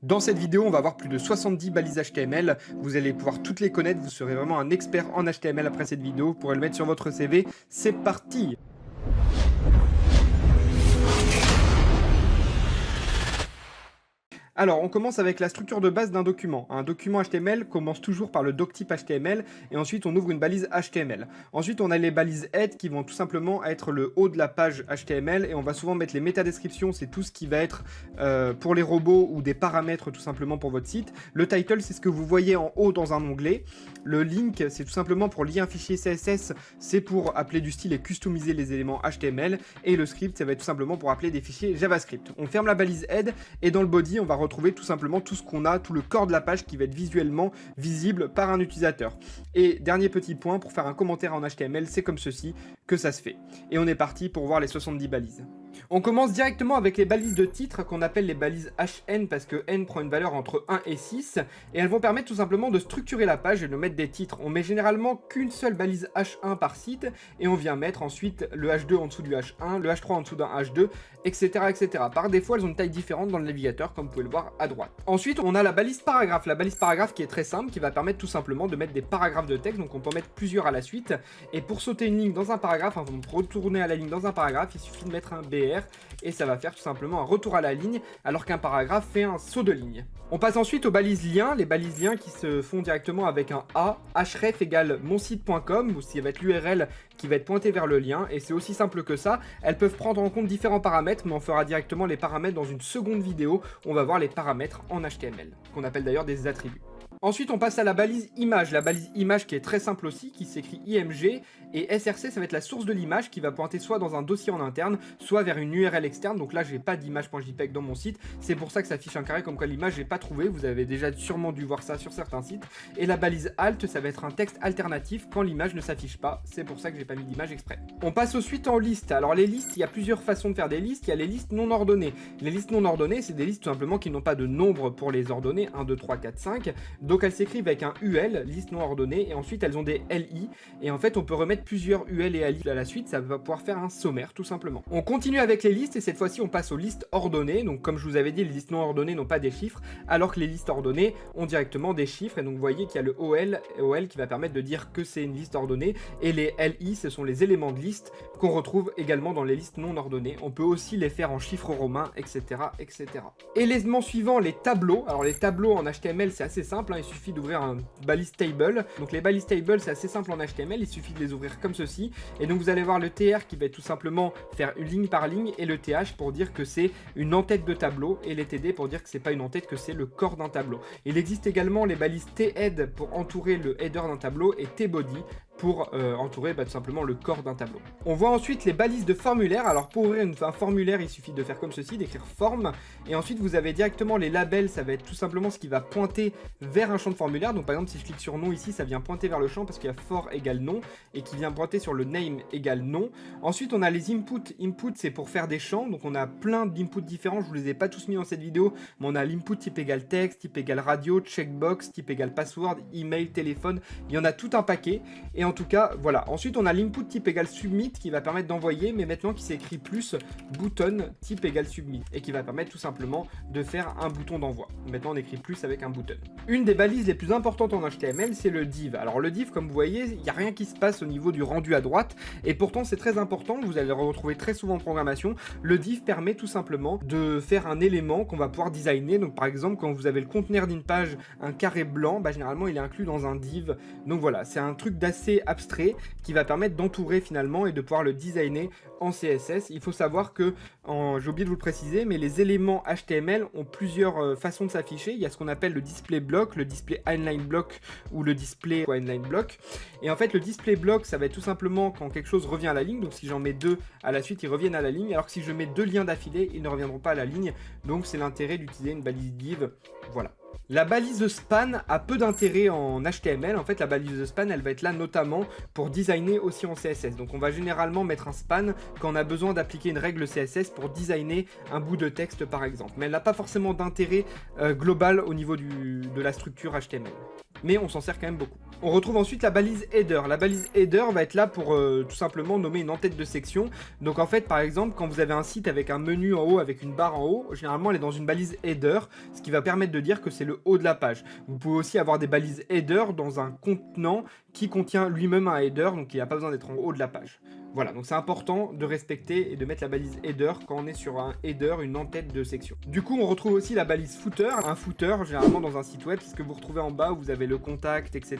Dans cette vidéo, on va voir plus de 70 balises HTML. Vous allez pouvoir toutes les connaître, vous serez vraiment un expert en HTML après cette vidéo. Vous pourrez le mettre sur votre CV. C'est parti! Alors, on commence avec la structure de base d'un document. Un document HTML commence toujours par le doctype HTML et ensuite on ouvre une balise HTML. Ensuite, on a les balises head qui vont tout simplement être le haut de la page HTML et on va souvent mettre les métadescriptions, c'est tout ce qui va être pour les robots ou des paramètres tout simplement pour votre site. Le title, c'est ce que vous voyez en haut dans un onglet. Le link, c'est tout simplement pour lier un fichier CSS, c'est pour appeler du style et customiser les éléments HTML. Et le script, ça va être tout simplement pour appeler des fichiers JavaScript. On ferme la balise head et dans le body, on va retrouver tout simplement tout ce qu'on a, tout le corps de la page qui va être visuellement visible par un utilisateur. Et dernier petit point, pour faire un commentaire en HTML, c'est comme ceci que ça se fait. Et on est parti pour voir les 70 balises. On commence directement avec les balises de titre qu'on appelle les balises HN parce que N prend une valeur entre 1 et 6 et elles vont permettre tout simplement de structurer la page et de mettre des titres. On met généralement qu'une seule balise H1 par site et on vient mettre ensuite le H2 en dessous du H1, le H3 en dessous d'un H2, etc., etc. Par défaut, elles ont une taille différente dans le navigateur comme vous pouvez le voir à droite. Ensuite, on a la balise paragraphe. La balise paragraphe qui est très simple, qui va permettre tout simplement de mettre des paragraphes de texte, donc on peut en mettre plusieurs à la suite. Et pour sauter une ligne dans un paragraphe, enfin, pour retourner à la ligne dans un paragraphe, il suffit de mettre un BR et ça va faire tout simplement un retour à la ligne alors qu'un paragraphe fait un saut de ligne. On passe ensuite aux balises liens, les balises liens qui se font directement avec un A, href égale monsite.com, ou ça va être l'URL qui va être pointé vers le lien, et c'est aussi simple que ça. Elles peuvent prendre en compte différents paramètres, mais on fera directement les paramètres dans une seconde vidéo. On va voir les paramètres en HTML, qu'on appelle d'ailleurs des attributs. Ensuite, on passe à la balise image. La balise image qui est très simple aussi, qui s'écrit IMG. Et SRC, ça va être la source de l'image qui va pointer soit dans un dossier en interne, soit vers une URL externe. Donc là, j'ai pas d'image.jpg dans mon site. C'est pour ça que ça affiche un carré comme quoi l'image, j'ai pas trouvé. Vous avez déjà sûrement dû voir ça sur certains sites. Et la balise alt, ça va être un texte alternatif quand l'image ne s'affiche pas. C'est pour ça que j'ai pas mis d'image exprès. On passe ensuite en liste. Alors les listes, il y a plusieurs façons de faire des listes. Il y a les listes non ordonnées. Les listes non ordonnées, c'est des listes tout simplement qui n'ont pas de nombre pour les ordonner. 1, 2, 3, 4, 5. Donc elles s'écrivent avec un UL, liste non ordonnée, et ensuite elles ont des LI, et en fait on peut remettre plusieurs UL et LI à la suite, ça va pouvoir faire un sommaire tout simplement. On continue avec les listes, et cette fois-ci on passe aux listes ordonnées. Donc comme je vous avais dit, les listes non ordonnées n'ont pas des chiffres, alors que les listes ordonnées ont directement des chiffres, et donc vous voyez qu'il y a le OL qui va permettre de dire que c'est une liste ordonnée, et les LI ce sont les éléments de liste qu'on retrouve également dans les listes non ordonnées. On peut aussi les faire en chiffres romains, etc., etc. Élément suivant, les tableaux. Alors les tableaux en HTML c'est assez simple, hein, il suffit d'ouvrir un balise table. Donc les balises table c'est assez simple en HTML, il suffit de les ouvrir comme ceci. Et donc vous allez voir le TR qui va être tout simplement faire une ligne par ligne et le TH pour dire que c'est une en-tête de tableau et les TD pour dire que c'est pas une en-tête, que c'est le corps d'un tableau. Il existe également les balises T-head pour entourer le header d'un tableau et T-body pour entourer tout simplement le corps d'un tableau. On voit ensuite les balises de formulaire. Alors pour ouvrir un formulaire, il suffit de faire comme ceci, d'écrire forme, et ensuite vous avez directement les labels, ça va être tout simplement ce qui va pointer vers un champ de formulaire. Donc par exemple si je clique sur nom ici, ça vient pointer vers le champ parce qu'il y a for égale nom, et qui vient pointer sur le name égale nom. Ensuite on a les inputs. Input c'est pour faire des champs, donc on a plein d'inputs différents, je vous les ai pas tous mis dans cette vidéo, mais on a l'input type égale texte, type égale radio, checkbox, type égale password, email, téléphone, il y en a tout un paquet. Et en tout cas, voilà. Ensuite, on a l'input type égale submit qui va permettre d'envoyer, mais maintenant qui s'écrit plus button type égale submit et qui va permettre tout simplement de faire un bouton d'envoi. Maintenant, on écrit plus avec un button. Une des balises les plus importantes en HTML, c'est le div. Alors le div, comme vous voyez, il n'y a rien qui se passe au niveau du rendu à droite et pourtant c'est très important. Vous allez le retrouver très souvent en programmation. Le div permet tout simplement de faire un élément qu'on va pouvoir designer. Donc par exemple, quand vous avez le conteneur d'une page, un carré blanc, généralement il est inclus dans un div. Donc voilà, c'est un truc d'assez abstrait qui va permettre d'entourer finalement et de pouvoir le designer en CSS. Il faut savoir que, j'ai oublié de vous le préciser, mais les éléments HTML ont plusieurs façons de s'afficher. Il y a ce qu'on appelle le display block, le display inline block ou le display inline block. Et en fait le display block ça va être tout simplement quand quelque chose revient à la ligne. Donc si j'en mets deux à la suite ils reviennent à la ligne, alors que si je mets deux liens d'affilée ils ne reviendront pas à la ligne. Donc c'est l'intérêt d'utiliser une balise div. Voilà. La balise span a peu d'intérêt en HTML. En fait, la balise span, elle va être là notamment pour designer aussi en CSS. Donc, on va généralement mettre un span quand on a besoin d'appliquer une règle CSS pour designer un bout de texte par exemple. Mais elle n'a pas forcément d'intérêt global au niveau de la structure HTML. Mais on s'en sert quand même beaucoup. On retrouve ensuite la balise header. La balise header va être là pour tout simplement nommer une en-tête de section. Donc en fait, par exemple, quand vous avez un site avec un menu en haut, avec une barre en haut, généralement elle est dans une balise header, ce qui va permettre de dire que c'est le haut de la page. Vous pouvez aussi avoir des balises header dans un contenant qui contient lui-même un header, donc il n'a pas besoin d'être en haut de la page. Voilà, donc c'est important de respecter et de mettre la balise header quand on est sur un header, une en-tête de section. Du coup, on retrouve aussi la balise footer. Un footer, généralement dans un site web, c'est ce que vous retrouvez en bas où vous avez le contact, etc.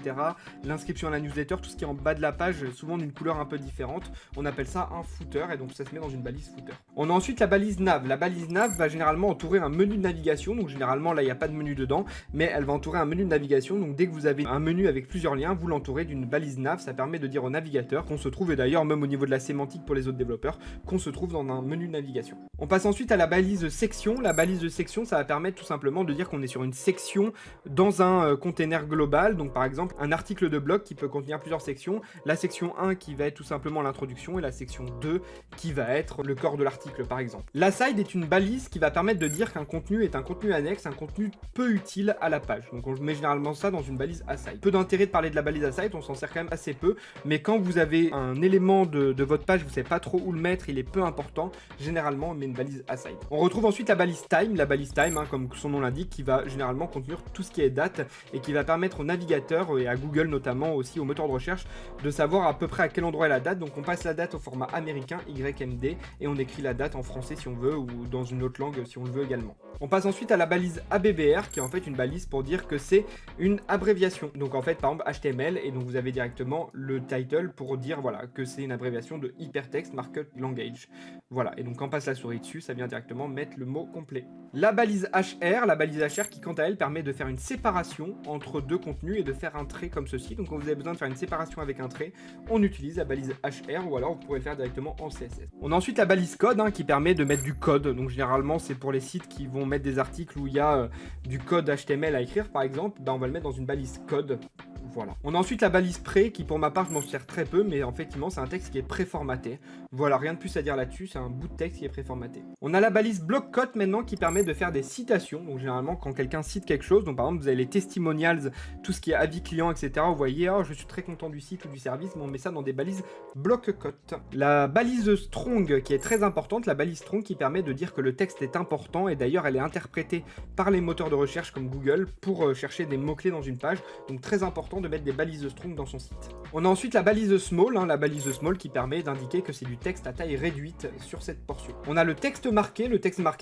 L'inscription à la newsletter, tout ce qui est en bas de la page, souvent d'une couleur un peu différente. On appelle ça un footer et donc ça se met dans une balise footer. On a ensuite la balise nav. La balise nav va généralement entourer un menu de navigation. Donc généralement, là, il n'y a pas de menu dedans, mais elle va entourer un menu de navigation. Donc dès que vous avez un menu avec plusieurs liens, vous l'entourez d'une balise nav. Ça permet de dire au navigateur qu'on se trouve, et d'ailleurs même au niveau de la sémantique pour les autres développeurs, qu'on se trouve dans un menu de navigation. On passe ensuite à la balise section. La balise de section, ça va permettre tout simplement de dire qu'on est sur une section dans un container global. Donc par exemple, un article de blog qui peut contenir plusieurs sections. La section 1 qui va être tout simplement l'introduction et la section 2 qui va être le corps de l'article par exemple. L'aside est une balise qui va permettre de dire qu'un contenu est un contenu annexe, un contenu peu utile à la page. Donc on met généralement ça dans une balise aside. Peu d'intérêt de parler de la balise aside, on s'en sert quand même assez peu, mais quand vous avez un élément de votre page, vous savez pas trop où le mettre, il est peu important, généralement on met une balise aside. On retrouve ensuite la balise time, comme son nom l'indique, qui va généralement contenir tout ce qui est date et qui va permettre au navigateur et à Google notamment, aussi au moteur de recherche, de savoir à peu près à quel endroit est la date. Donc on passe la date au format américain YMD et on écrit la date en français si on veut ou dans une autre langue si on le veut également. On passe ensuite à la balise ABBR qui est en fait une balise pour dire que c'est une abréviation. Donc en fait par exemple HTML et donc vous avez directement le title pour dire voilà que c'est une abréviation de Hypertext Markup Language. Voilà, et donc quand on passe la souris dessus, ça vient directement mettre le mot complet. La balise HR qui quant à elle permet de faire une séparation entre deux contenus et de faire un trait comme ceci. Donc quand vous avez besoin de faire une séparation avec un trait, on utilise la balise HR ou alors vous pourrez le faire directement en CSS. On a ensuite la balise code qui permet de mettre du code. Donc généralement c'est pour les sites qui vont mettre des articles où il y a du code HTML à écrire par exemple, on va le mettre dans une balise code. Voilà. On a ensuite la balise pré qui pour ma part je m'en sers très peu, mais effectivement c'est un texte qui est préformaté. Voilà, rien de plus à dire là-dessus, c'est un bout de texte qui est préformaté. On a la balise block quote maintenant qui permet de faire des citations. Donc généralement quand quelqu'un cite quelque chose, donc par exemple vous avez les testimonials, tout ce qui est avis client, etc. Vous voyez, oh, je suis très content du site ou du service, mais on met ça dans des balises block quote. La balise strong qui est très importante, la balise strong qui permet de dire que le texte est important et d'ailleurs elle est interprétée par les moteurs de recherche comme Google pour chercher des mots-clés dans une page. Donc très important de mettre des balises strong dans son site. On a ensuite la balise small, la balise small qui permet d'indiquer que c'est du texte à taille réduite sur cette portion. On a le texte marqué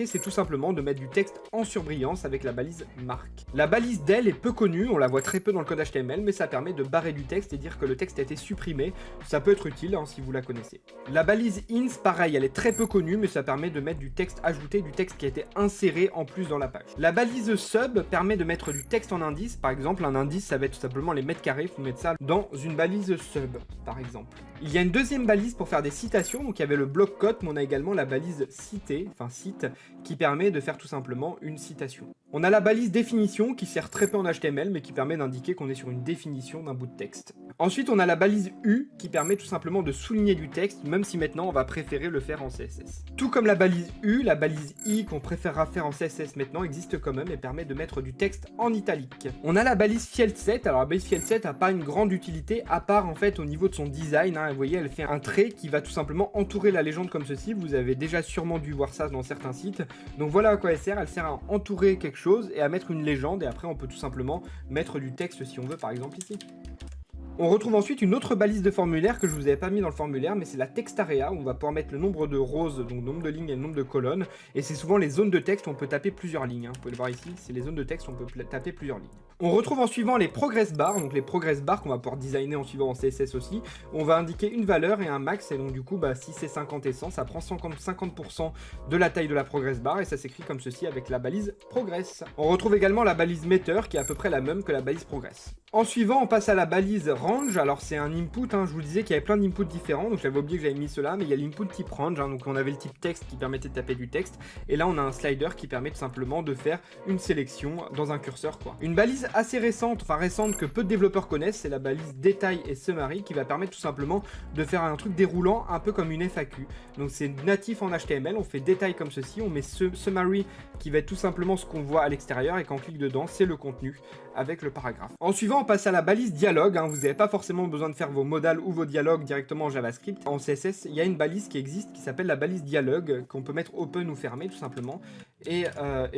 c'est tout simplement de mettre du texte en surbrillance avec la balise marque. La balise del est peu connue, on la voit très peu dans le code HTML, mais ça permet de barrer du texte et dire que le texte a été supprimé. Ça peut être utile si vous la connaissez. La balise ins, pareil, elle est très peu connue, mais ça permet de mettre du texte ajouté, du texte qui a été inséré en plus dans la page. La balise sub permet de mettre du texte en indice, par exemple un indice ça va être tout simplement les mètres carrés, vous mettez ça dans une balise sub par exemple. Il y a une deuxième balise pour faire des citations, donc il y avait le block quote, mais on a également la balise cité, cite, qui permet de faire tout simplement une citation. On a la balise définition qui sert très peu en HTML mais qui permet d'indiquer qu'on est sur une définition d'un bout de texte. Ensuite on a la balise U qui permet tout simplement de souligner du texte, même si maintenant on va préférer le faire en CSS. Tout comme la balise U, la balise I qu'on préférera faire en CSS maintenant existe quand même et permet de mettre du texte en italique. On a la balise field set, alors la balise field set n'a pas une grande utilité à part en fait au niveau de son design, vous voyez elle fait un trait qui va tout simplement entourer la légende comme ceci, vous avez déjà sûrement dû voir ça dans certains sites, donc voilà à quoi elle sert à entourer quelque chose et à mettre une légende et après on peut tout simplement mettre du texte si on veut par exemple ici. On retrouve ensuite une autre balise de formulaire que je vous avais pas mis dans le formulaire, mais c'est la text area où on va pouvoir mettre le nombre de rows, donc le nombre de lignes et le nombre de colonnes, et c'est souvent les zones de texte où on peut taper plusieurs lignes, vous pouvez le voir ici, c'est les zones de texte où on peut taper plusieurs lignes. On retrouve en suivant les progress bars, donc les progress bars qu'on va pouvoir designer en suivant en CSS aussi, où on va indiquer une valeur et un max, et donc du coup si c'est 50 et 100, ça prend 50% de la taille de la progress bar, et ça s'écrit comme ceci avec la balise progress. On retrouve également la balise meter qui est à peu près la même que la balise progress. En suivant, on passe à la balise range. Alors c'est un input, je vous disais qu'il y avait plein d'inputs différents, donc j'avais oublié que j'avais mis cela, mais il y a l'input type range, donc on avait le type texte qui permettait de taper du texte, et là on a un slider qui permet tout simplement de faire une sélection dans un curseur quoi. Une balise balise assez récente, enfin récente que peu de développeurs connaissent, c'est la balise détail et summary qui va permettre tout simplement de faire un truc déroulant un peu comme une FAQ. Donc c'est natif en HTML, on fait détail comme ceci, on met summary qui va être tout simplement ce qu'on voit à l'extérieur et quand on clique dedans, c'est le contenu avec le paragraphe. En suivant, on passe à la balise dialogue, hein. Vous n'avez pas forcément besoin de faire vos modals ou vos dialogues directement en JavaScript. En CSS, il y a une balise qui existe qui s'appelle la balise dialogue, qu'on peut mettre open ou fermé tout simplement. Et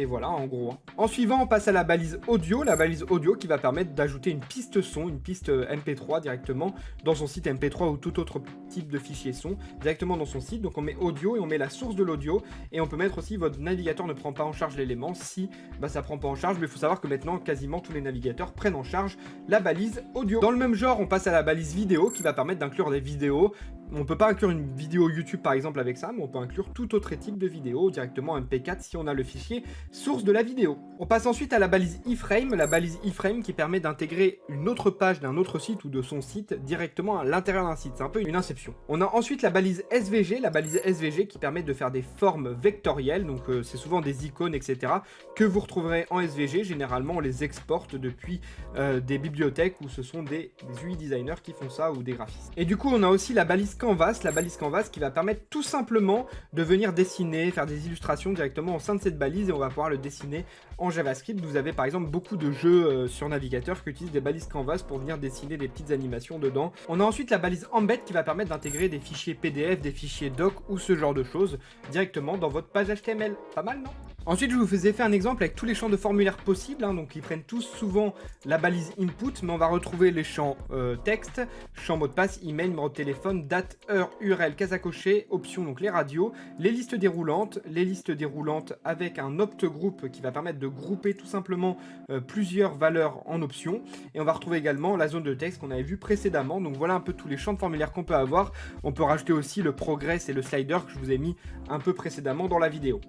voilà, en gros. En suivant, on passe à la balise audio qui va permettre d'ajouter une piste son, une piste MP3 directement dans son site MP3 ou tout autre type de fichier son, directement dans son site. Donc on met audio et on met la source de l'audio, et on peut mettre aussi votre navigateur ne prend pas en charge l'élément si ça prend pas en charge, mais il faut savoir que maintenant quasiment tous les navigateurs prennent en charge la balise audio. Dans le même genre, on passe à la balise vidéo qui va permettre d'inclure des vidéos. On peut pas inclure une vidéo YouTube par exemple avec ça, mais on peut inclure tout autre type de vidéo directement MP4 si on a le fichier source de la vidéo. On passe ensuite à la balise iframe qui permet d'intégrer une autre page d'un autre site ou de son site directement à l'intérieur d'un site. C'est un peu une inception. On a ensuite la balise SVG qui permet de faire des formes vectorielles, donc c'est souvent des icônes, etc. que vous retrouverez en SVG. Généralement, on les exporte depuis des bibliothèques où ce sont des UI designers qui font ça ou des graphistes. Et du coup, on a aussi la balise Canvas qui va permettre tout simplement de venir dessiner, faire des illustrations directement au sein de cette balise et on va pouvoir le dessiner en JavaScript. Vous avez par exemple beaucoup de jeux sur navigateur qui utilisent des balises Canvas pour venir dessiner des petites animations dedans. On a ensuite la balise Embed qui va permettre d'intégrer des fichiers PDF, des fichiers doc ou ce genre de choses directement dans votre page HTML. Pas mal, non ? Ensuite, je vous faisais faire un exemple avec tous les champs de formulaire possibles, hein, donc ils prennent tous souvent la balise input, mais on va retrouver les champs texte, champ mot de passe, email, numéro de téléphone, date, heure, URL, case à cocher, options, donc les radios, les listes déroulantes avec un opt group qui va permettre de grouper tout simplement plusieurs valeurs en options, et on va retrouver également la zone de texte qu'on avait vu précédemment. Donc voilà un peu tous les champs de formulaire qu'on peut avoir. On peut rajouter aussi le progress et le slider que je vous ai mis un peu précédemment dans la vidéo.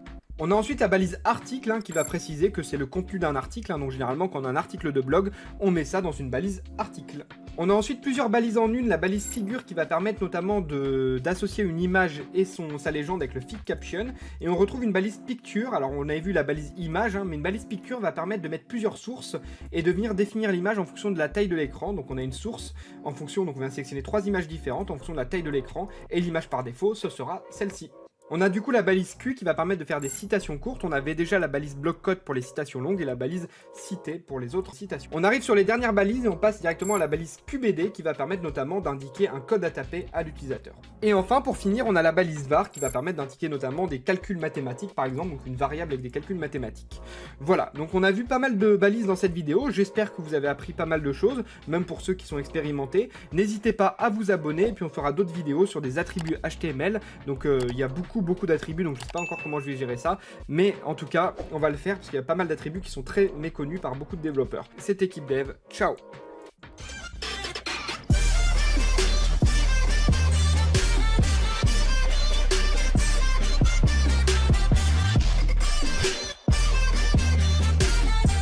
On a ensuite la balise article qui va préciser que c'est le contenu d'un article, donc généralement quand on a un article de blog, on met ça dans une balise article. On a ensuite plusieurs balises en une, la balise figure qui va permettre notamment d'associer une image et sa légende avec le feed caption, et on retrouve une balise picture. Alors on avait vu la balise image, mais une balise picture va permettre de mettre plusieurs sources et de venir définir l'image en fonction de la taille de l'écran. Donc on a une source en fonction, donc on vient sélectionner 3 images différentes en fonction de la taille de l'écran, et l'image par défaut, ce sera celle-ci. On a du coup la balise Q qui va permettre de faire des citations courtes. On avait déjà la balise bloc-code pour les citations longues et la balise cité pour les autres citations. On arrive sur les dernières balises et on passe directement à la balise QBD qui va permettre notamment d'indiquer un code à taper à l'utilisateur. Et enfin, pour finir, on a la balise var qui va permettre d'indiquer notamment des calculs mathématiques par exemple, donc une variable avec des calculs mathématiques. Voilà, donc on a vu pas mal de balises dans cette vidéo. J'espère que vous avez appris pas mal de choses, même pour ceux qui sont expérimentés. N'hésitez pas à vous abonner et puis on fera d'autres vidéos sur des attributs HTML. Donc il y a beaucoup d'attributs, donc je sais pas encore comment je vais gérer ça, mais en tout cas on va le faire parce qu'il y a pas mal d'attributs qui sont très méconnus par beaucoup de développeurs. C'était Keep Dev, ciao.